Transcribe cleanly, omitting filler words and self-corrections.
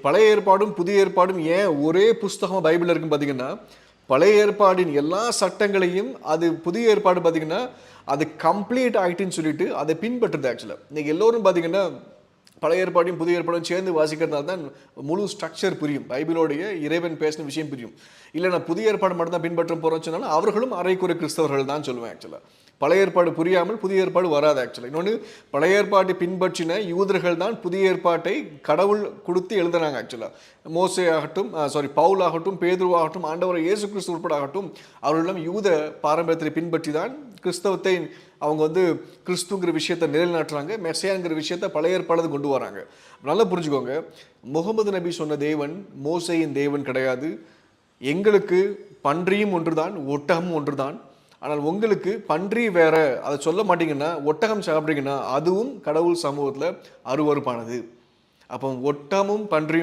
பழைய ஏற்பாடும் புதிய ஏற்பாடும் ஏன் ஒரே புஸ்தகம் பைபிள் இருக்குன்னு பார்த்தீங்கன்னா, பழைய ஏற்பாடின் எல்லா சட்டங்களையும் அது புதிய ஏற்பாடு பார்த்தீங்கன்னா அது கம்ப்ளீட் ஆகிட்டுன்னு சொல்லிட்டு அதை பின்பற்றுது. ஆக்சுவலாக இன்னைக்கு எல்லோரும் பார்த்தீங்கன்னா பழைய ஏற்பாடையும் புதிய ஏற்பாடும் சேர்ந்து வாசிக்கிறதுனால தான் முழு ஸ்ட்ரக்சர் புரியும், பைபிளோடைய இறைவன் பேசின விஷயம் புரியும். இல்லை நான் புதிய ஏற்பாடு மட்டும் தான் பின்பற்ற போகிறோன்னு சொன்னாலும் அவர்களும் அரைக்குறை கிறிஸ்தவர்கள் தான் சொல்லுவேன். ஆக்சுவலாக பழைய ஏற்பாடு புரியாமல் புதிய ஏற்பாடு வராது. ஆக்சுவலாக இன்னொன்று, பழைய ஏற்பாட்டை பின்பற்றின யூதர்கள் தான் புதிய ஏற்பாட்டை கடவுள் கொடுத்து எழுதுனாங்க. ஆக்சுவலாக மோசே ஆகட்டும், பவுல் ஆகட்டும், பேதுரு ஆகட்டும், ஆண்டவர் இயேசு கிறிஸ்து உட்பட ஆகட்டும், அவர்களெல்லாம் யூத பாரம்பரியத்தை பின்பற்றி தான் கிறிஸ்தவத்தை அவங்க கிறிஸ்துங்கிற விஷயத்தை நிலைநாட்டுறாங்க, மெசையாங்கிற விஷயத்தை பழைய ஏற்பாடு கொண்டு வராங்க. நல்லா புரிஞ்சுக்கோங்க, முகமது நபி சொன்ன தேவன் மோசையின் தேவன் கிடையாது. எங்களுக்கு பன்றியும் ஒன்றுதான், ஒட்டகமும் ஒன்றுதான். ஆனால் உங்களுக்கு பன்றி வேற, அதை சொல்ல மாட்டீங்கன்னா, ஒட்டகம் சாப்பிட்றீங்கன்னா அதுவும் கடவுள் சமூகத்தில் அருவருப்பானது. அப்போ ஒட்டகமும் பன்றியும்